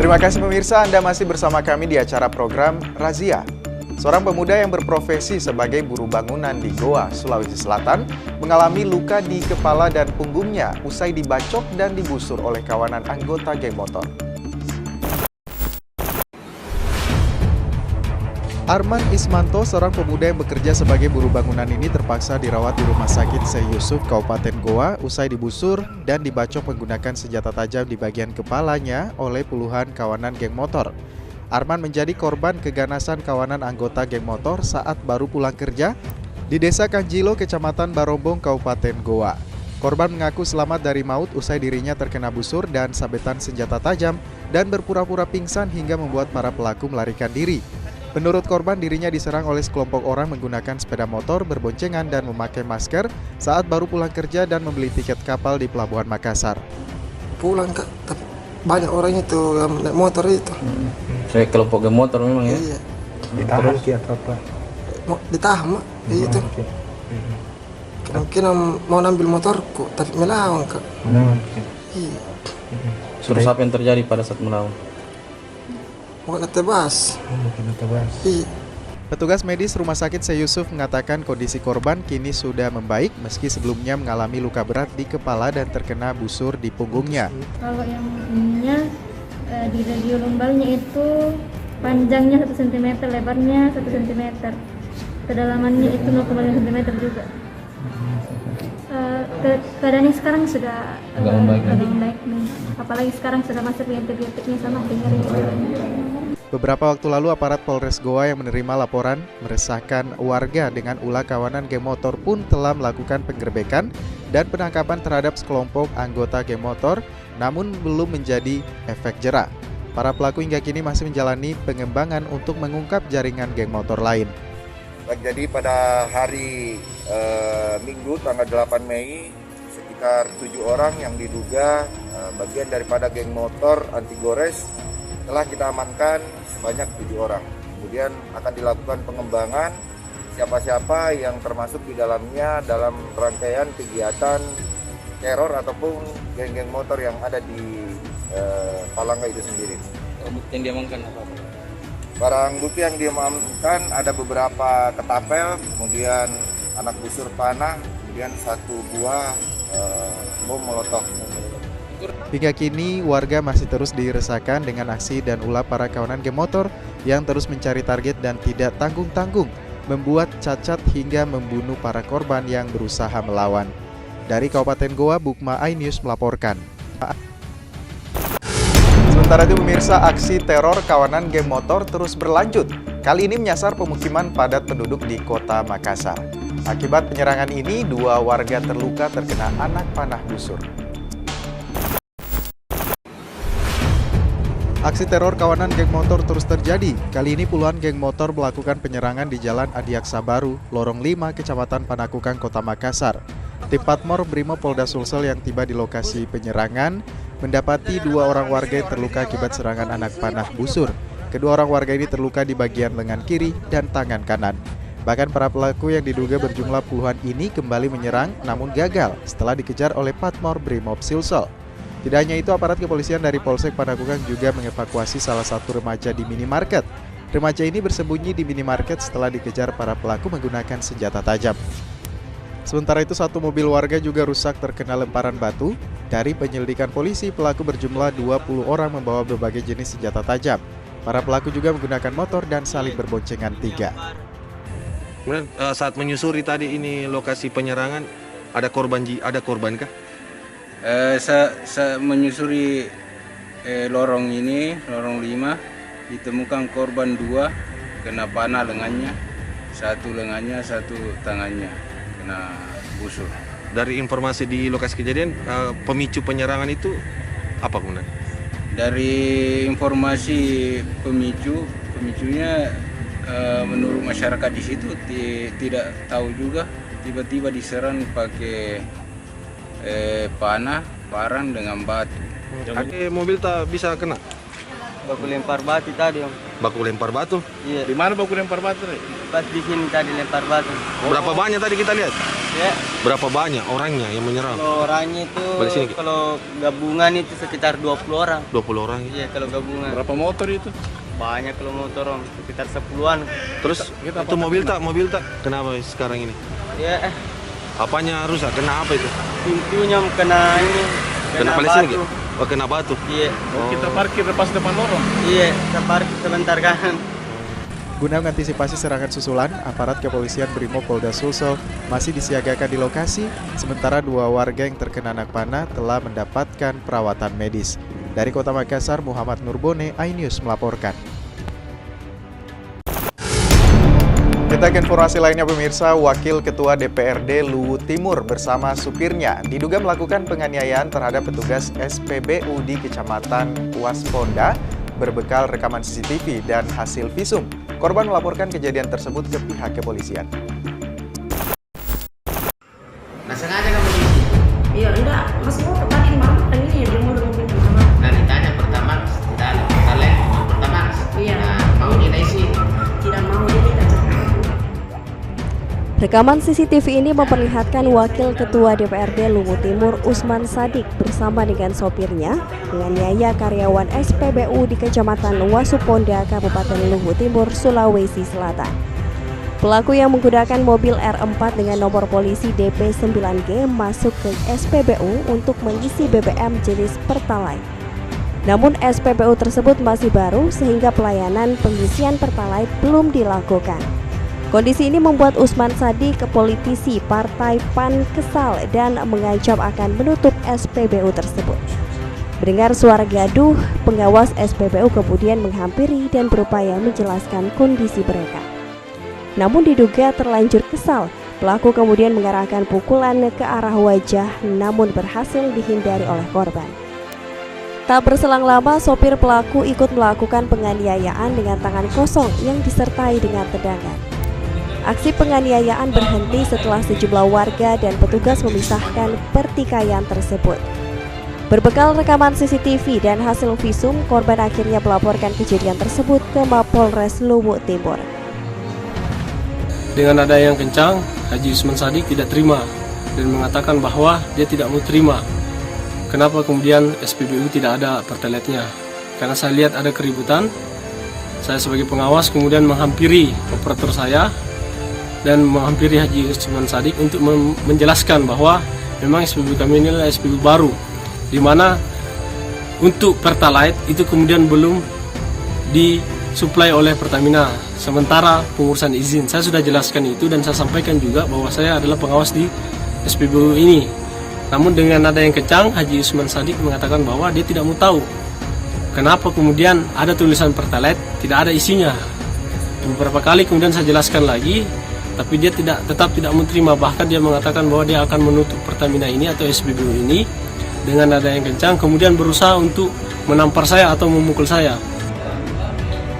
Terima kasih pemirsa, Anda masih bersama kami di acara program Razia. Seorang pemuda yang berprofesi sebagai buruh bangunan di Goa, Sulawesi Selatan, mengalami luka di kepala dan punggungnya usai dibacok dan digusur oleh kawanan anggota geng motor. Arman Ismanto, seorang pemuda yang bekerja sebagai buruh bangunan ini terpaksa dirawat di Rumah Sakit Syekh Yusuf, Kabupaten Goa, usai dibusur dan dibacok menggunakan senjata tajam di bagian kepalanya oleh puluhan kawanan geng motor. Arman menjadi korban keganasan kawanan anggota geng motor saat baru pulang kerja di Desa Kanjilo, Kecamatan Barombong, Kabupaten Goa. Korban mengaku selamat dari maut usai dirinya terkena busur dan sabetan senjata tajam dan berpura-pura pingsan hingga membuat para pelaku melarikan diri. Menurut korban, dirinya diserang oleh sekelompok orang menggunakan sepeda motor berboncengan dan memakai masker saat baru pulang kerja dan membeli tiket kapal di Pelabuhan Makassar. Pulang Kak, tapi banyak orang itu yang naik motor itu. Saya kelompok geng motor memang ya? Iya. Ditahan atau apa? Ditahan Mak, itu. Mungkin mau ambil motorku, tapi melawan Kak. Iya. Terus apa yang terjadi pada saat melawan? Bukan tebas. Iya. Petugas medis Rumah Sakit Syekh Yusuf mengatakan kondisi korban kini sudah membaik meski sebelumnya mengalami luka berat di kepala dan terkena busur di punggungnya. Kalau yang ininya di radio lumbalnya itu panjangnya 1 cm, lebarnya 1 cm, kedalamannya itu 0,5 cm juga. Keadaannya sekarang sudah agak membaik nih. Apalagi sekarang sudah masuk di antibiotiknya sama ringan. Beberapa waktu lalu aparat Polres Goa yang menerima laporan meresahkan warga dengan ulah kawanan geng motor pun telah melakukan penggerbekan dan penangkapan terhadap sekelompok anggota geng motor, namun belum menjadi efek jera. Para pelaku hingga kini masih menjalani pengembangan untuk mengungkap jaringan geng motor lain. Jadi pada hari Minggu tanggal 8 Mei sekitar 7 orang yang diduga bagian daripada geng motor anti gores telah kita amankan sebanyak 7 orang. Kemudian akan dilakukan pengembangan siapa-siapa yang termasuk di dalamnya dalam rangkaian kegiatan teror ataupun geng-geng motor yang ada di Palangga itu sendiri. Bukti yang diamankan apa? Barang bukti yang diamankan ada beberapa ketapel, kemudian anak busur panah, kemudian 1 buah bom molotov. Hingga kini warga masih terus diresahkan dengan aksi dan ulah para kawanan geng motor yang terus mencari target dan tidak tanggung-tanggung, membuat cacat hingga membunuh para korban yang berusaha melawan. Dari Kabupaten Goa, Bukma iNews melaporkan. Sementara itu pemirsa, aksi teror kawanan geng motor terus berlanjut. Kali ini menyasar pemukiman padat penduduk di Kota Makassar. Akibat penyerangan ini, 2 warga terluka terkena anak panah busur. Aksi teror kawanan geng motor terus terjadi. Kali ini puluhan geng motor melakukan penyerangan di Jalan Adiaksa Baru, Lorong 5, Kecamatan Panakukang, Kota Makassar. Tim Patmor Brimob Polda Sulsel yang tiba di lokasi penyerangan mendapati 2 orang warga yang terluka akibat serangan anak panah busur. Kedua orang warga ini terluka di bagian lengan kiri dan tangan kanan. Bahkan para pelaku yang diduga berjumlah puluhan ini kembali menyerang namun gagal setelah dikejar oleh Patmor Brimob Sulsel. Tidak hanya itu, aparat kepolisian dari Polsek Panakukang juga mengevakuasi salah satu remaja di minimarket. Remaja ini bersembunyi di minimarket setelah dikejar para pelaku menggunakan senjata tajam. Sementara itu, 1 mobil warga juga rusak terkena lemparan batu. Dari penyelidikan polisi, pelaku berjumlah 20 orang membawa berbagai jenis senjata tajam. Para pelaku juga menggunakan motor dan saling berboncengan 3. Kemudian saat menyusuri tadi ini lokasi penyerangan, ada korban kah? Saya menyusuri lorong ini, lorong 5, ditemukan korban 2 kena panah lengannya, 1 lengannya, 1 tangannya kena busur. Dari informasi di lokasi kejadian, pemicu penyerangan apa kemudian? Dari informasi pemicunya menurut masyarakat di situ tidak tahu juga, tiba-tiba diserang pakai panah, parang dengan batu. Mobil tak bisa kena? Baku lempar batu tadi, Om. Baku lempar batu. Iya. Di mana baku lempar batu? Pas di sini tadi lempar batu. Berapa banyak tadi kita lihat? Ya. Berapa banyak orangnya yang menyerang? Kalau orangnya itu Balik sini, Ki. kalau gabungan itu sekitar 20 orang. 20 orang. Iya, kalau gabungan. Berapa motor itu? Banyak kalau motor Om, sekitar 10-an. Terus itu mobil tak? Kenapa sekarang ini? Ya, Apanya rusak? Kena apa itu? pintunya kena ini. Kena balik sini, Ki? Oh, kena batu. Iya. Kita parkir pas depan lorong. Iya, kita parkir sebentar kan. Guna mengantisipasi serangan susulan, aparat kepolisian Brimob Polda Sulsel masih disiagakan di lokasi, sementara 2 warga yang terkena anak panah telah mendapatkan perawatan medis. Dari Kota Makassar, Muhammad Nurbone, iNews melaporkan. Kita ke informasi lainnya pemirsa, Wakil Ketua DPRD Luwu Timur bersama supirnya diduga melakukan penganiayaan terhadap petugas SPBU di Kecamatan Wasponda berbekal rekaman CCTV dan hasil visum. Korban melaporkan kejadian tersebut ke pihak kepolisian. Nah sengaja kamu di sini? Iya, enggak. Masih mau tadi malam ini dia mau mobil pertama. Nah ditanya pertama, tidak ada pertama. Iya. Nah, mau kita isi? Tidak mau dia kita cakap. Rekaman CCTV ini memperlihatkan Wakil Ketua DPRD Luwu Timur Usman Sadik bersama dengan sopirnya menganiaya karyawan SPBU di Kecamatan Wasuponda, Kabupaten Luwu Timur, Sulawesi Selatan. Pelaku yang menggunakan mobil R4 dengan nomor polisi DP9G masuk ke SPBU untuk mengisi BBM jenis Pertalite. Namun SPBU tersebut masih baru sehingga pelayanan pengisian Pertalite belum dilakukan. Kondisi ini membuat Usman Sadik, politisi Partai PAN, kesal dan mengancam akan menutup SPBU tersebut. Mendengar suara gaduh, pengawas SPBU kemudian menghampiri dan berupaya menjelaskan kondisi mereka. Namun diduga terlanjur kesal, pelaku kemudian mengarahkan pukulan ke arah wajah namun berhasil dihindari oleh korban. Tak berselang lama, sopir pelaku ikut melakukan penganiayaan dengan tangan kosong yang disertai dengan tendangan. Aksi penganiayaan berhenti setelah sejumlah warga dan petugas memisahkan pertikaian tersebut. Berbekal rekaman CCTV dan hasil visum, korban akhirnya melaporkan kejadian tersebut ke Mapolres Luwu Timur. Dengan nada yang kencang, Haji Usman Sadik tidak terima dan mengatakan bahwa dia tidak mau terima. Kenapa kemudian SPBU tidak ada pertalite-nya? Karena saya lihat ada keributan, saya sebagai pengawas kemudian menghampiri operator saya dan menghampiri Haji Usman Sadik untuk menjelaskan bahwa memang SPBU kami ini adalah SPBU baru, di mana untuk Pertalite itu kemudian belum disuplai oleh Pertamina. Sementara pengurusan izin, saya sudah jelaskan itu dan saya sampaikan juga bahwa saya adalah pengawas di SPBU ini. Namun dengan nada yang kencang, Haji Usman Sadik mengatakan bahwa dia tidak mau tahu kenapa kemudian ada tulisan Pertalite, tidak ada isinya. Beberapa kali kemudian saya jelaskan lagi, tapi dia tetap tidak menerima. Bahkan dia mengatakan bahwa dia akan menutup Pertamina ini atau SPBU ini dengan nada yang kencang, kemudian berusaha untuk menampar saya atau memukul saya.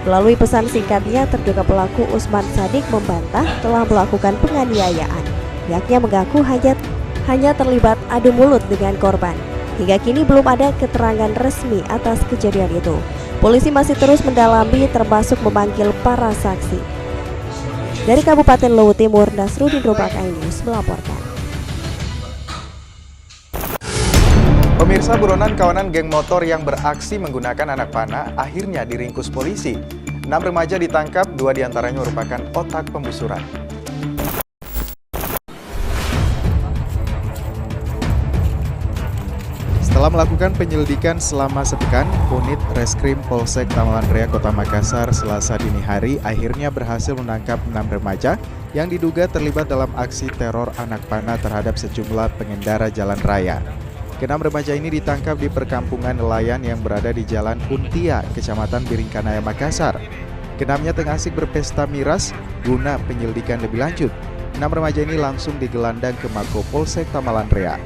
Melalui pesan singkatnya, terduga pelaku Usman Sadik membantah telah melakukan penganiayaan. Pihaknya mengaku hanya terlibat adu mulut dengan korban. Hingga kini belum ada keterangan resmi atas kejadian itu. Polisi masih terus mendalami termasuk memanggil para saksi. Dari Kabupaten Luwu Timur, Nasruddin Robak, iNews melaporkan. Pemirsa, buronan kawanan geng motor yang beraksi menggunakan anak panah akhirnya diringkus polisi. 6 remaja ditangkap, 2 diantaranya merupakan otak pembusuran. Setelah melakukan penyelidikan selama sepekan, unit Reskrim Polsek Tamalan Raya Kota Makassar Selasa dini hari akhirnya berhasil menangkap 6 remaja yang diduga terlibat dalam aksi teror anak panah terhadap sejumlah pengendara jalan raya. Ke-6 remaja ini ditangkap di perkampungan nelayan yang berada di Jalan Untia, Kecamatan Biringkanaya, Makassar. Ke-6-nya tengah asik berpesta miras guna penyelidikan lebih lanjut. 6 remaja ini langsung digelandang ke Mako Polsek Tamalan Raya.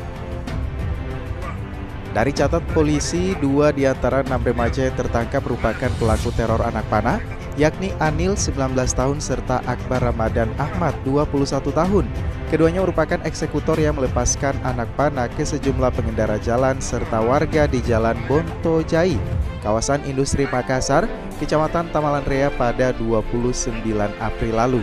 Dari catat polisi, 2 di antara 6 remaja yang tertangkap merupakan pelaku teror anak panah, yakni Anil 19 tahun serta Akbar Ramadan Ahmad 21 tahun. Keduanya merupakan eksekutor yang melepaskan anak panah ke sejumlah pengendara jalan serta warga di Jalan Bonto Jai. kawasan industri Makassar, Kecamatan Tamalan Rea pada 29 April lalu.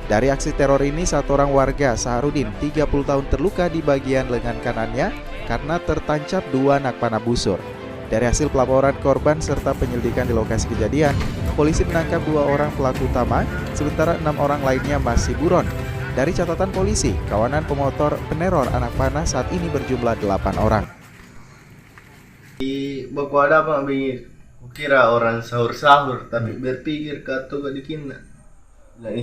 Dari aksi teror ini, satu orang warga, Saharudin, 30 tahun terluka di bagian lengan kanannya karena tertancap 2 anak panah busur. Dari hasil pelaporan korban serta penyelidikan di lokasi kejadian, polisi menangkap 2 orang pelaku utama, sementara 6 orang lainnya masih buron. Dari catatan polisi, kawanan pemotor peneror anak panah saat ini berjumlah 8 orang. Di baku ada apa bingit? Kukira orang sahur-sahur, tapi berpikir kata gak dikina. Nah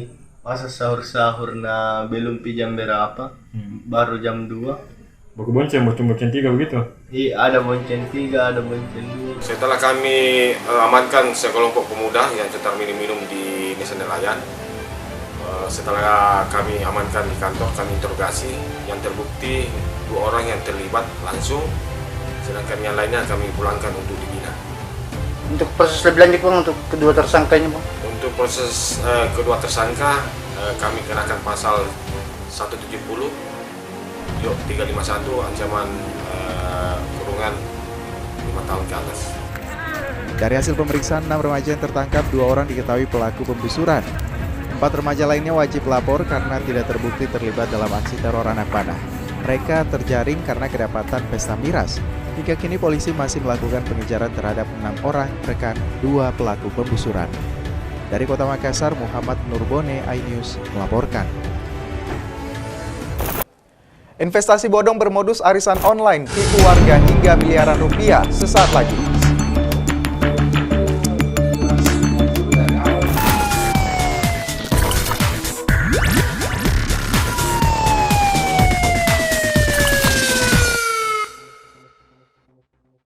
masa sahur-sahur na belum jam berapa? Baru jam 2. Baku bonceng 3 begitu? Iya, ada bonceng 3, ada bonceng 2. Setelah kami amankan sekelompok pemuda yang sedang minum-minum di Desa Nelayan, setelah kami amankan di kantor, kami interogasi, yang terbukti 2 orang yang terlibat langsung, sedangkan yang lainnya kami pulangkan untuk dibina. Untuk proses lebih lanjut Bang, untuk kedua tersangkanya Bang? Untuk proses kedua tersangka, kami kenakan pasal 170, 351, ancaman kurungan 5 tahun ke atas. Dari hasil pemeriksaan 6 remaja yang tertangkap, 2 orang diketahui pelaku pembusuran. 4 remaja lainnya wajib lapor karena tidak terbukti terlibat dalam aksi teror anak panah. Mereka terjaring karena kedapatan pesta miras. Hingga kini polisi masih melakukan pengejaran terhadap 6 orang rekan 2 pelaku pembusuran. Dari Kota Makassar, Muhammad Nurbone, iNews melaporkan. Investasi bodong bermodus arisan online, tipu warga hingga miliaran rupiah sesaat lagi.